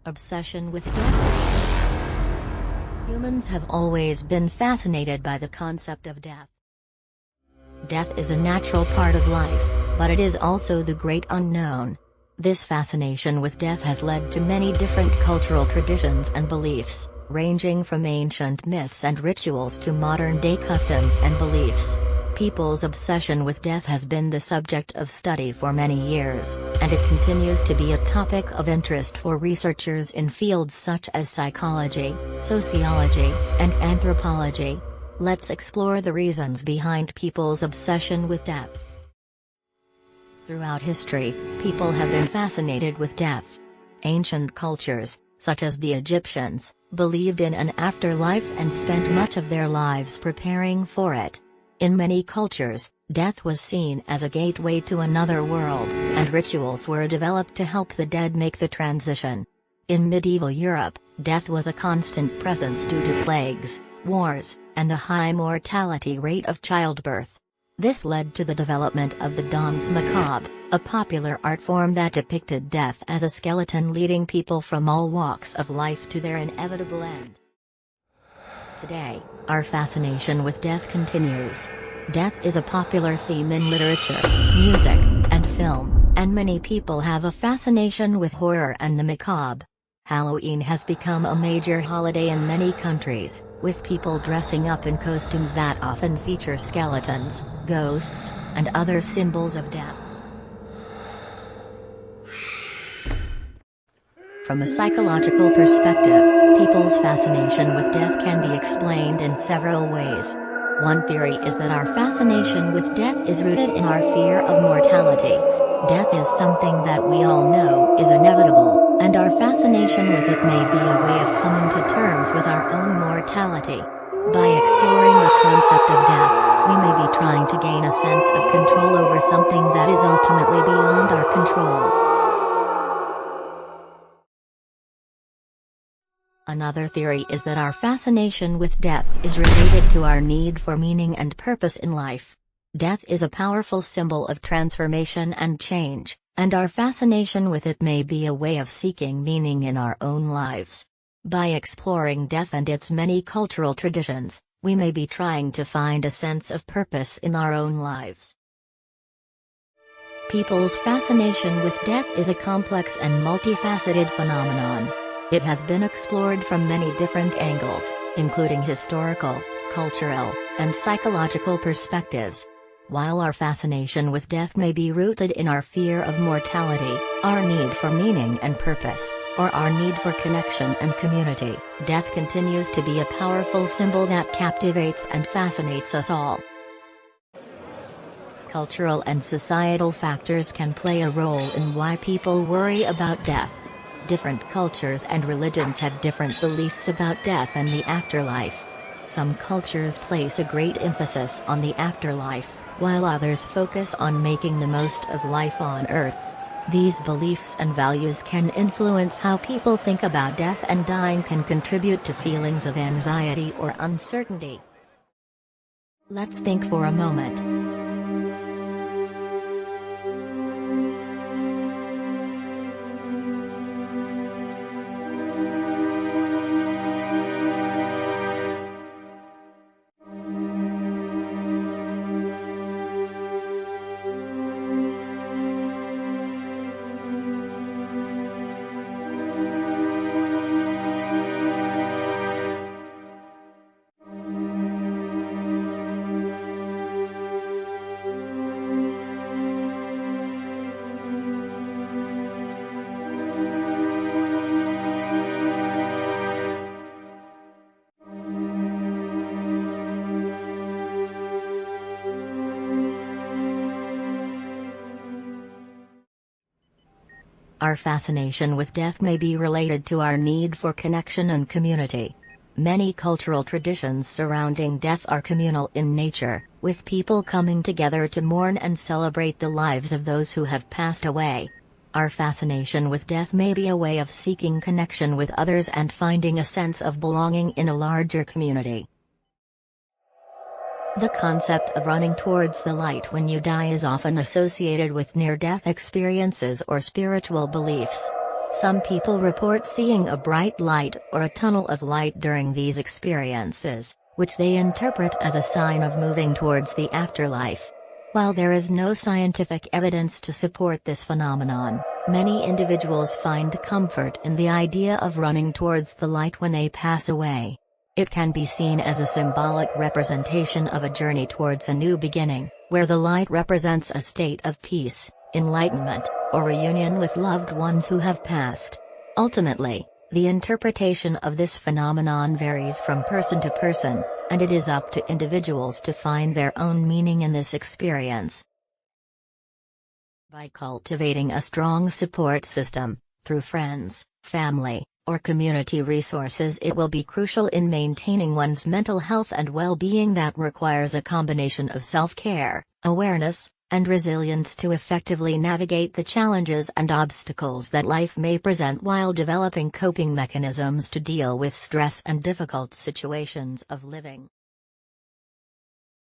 Obsession with death. Humans have always been fascinated by the concept of death. Death is a natural part of life, but it is also the great unknown. This fascination with death has led to many different cultural traditions and beliefs, ranging from ancient myths and rituals to modern-day customs and beliefs. People's obsession with death has been the subject of study for many years, and it continues to be a topic of interest for researchers in fields such as psychology, sociology, and anthropology. Let's explore the reasons behind people's obsession with death. Throughout history, people have been fascinated with death. Ancient cultures, such as the Egyptians, believed in an afterlife and spent much of their lives preparing for it. In many cultures, death was seen as a gateway to another world, and rituals were developed to help the dead make the transition. In medieval Europe, death was a constant presence due to plagues, wars, and the high mortality rate of childbirth. This led to the development of the danse macabre, a popular art form that depicted death as a skeleton leading people from all walks of life to their inevitable end. Today, our fascination with death continues. Death is a popular theme in literature, music, and film, and many people have a fascination with horror and the macabre. Halloween has become a major holiday in many countries, with people dressing up in costumes that often feature skeletons, ghosts, and other symbols of death. From a psychological perspective, people's fascination with death can be explained in several ways. One theory is that our fascination with death is rooted in our fear of mortality. Death is something that we all know is inevitable, and our fascination with it may be a way of coming to terms with our own mortality. By exploring the concept of death, we may be trying to gain a sense of control over something that is ultimately beyond our control. Another theory is that our fascination with death is related to our need for meaning and purpose in life. Death is a powerful symbol of transformation and change, and our fascination with it may be a way of seeking meaning in our own lives. By exploring death and its many cultural traditions, we may be trying to find a sense of purpose in our own lives. People's fascination with death is a complex and multifaceted phenomenon. It has been explored from many different angles, including historical, cultural, and psychological perspectives. While our fascination with death may be rooted in our fear of mortality, our need for meaning and purpose, or our need for connection and community, death continues to be a powerful symbol that captivates and fascinates us all. Cultural and societal factors can play a role in why people worry about death. Different cultures and religions have different beliefs about death and the afterlife. Some cultures place a great emphasis on the afterlife, while others focus on making the most of life on Earth. These beliefs and values can influence how people think about death, and dying can contribute to feelings of anxiety or uncertainty. Let's think for a moment. Our fascination with death may be related to our need for connection and community. Many cultural traditions surrounding death are communal in nature, with people coming together to mourn and celebrate the lives of those who have passed away. Our fascination with death may be a way of seeking connection with others and finding a sense of belonging in a larger community. The concept of running towards the light when you die is often associated with near-death experiences or spiritual beliefs. Some people report seeing a bright light or a tunnel of light during these experiences, which they interpret as a sign of moving towards the afterlife. While there is no scientific evidence to support this phenomenon, many individuals find comfort in the idea of running towards the light when they pass away. It can be seen as a symbolic representation of a journey towards a new beginning, where the light represents a state of peace, enlightenment, or reunion with loved ones who have passed. Ultimately, the interpretation of this phenomenon varies from person to person, and it is up to individuals to find their own meaning in this experience. By cultivating a strong support system, through friends, family, or community resources, it will be crucial in maintaining one's mental health and well-being that requires a combination of self-care, awareness, and resilience to effectively navigate the challenges and obstacles that life may present while developing coping mechanisms to deal with stress and difficult situations of living.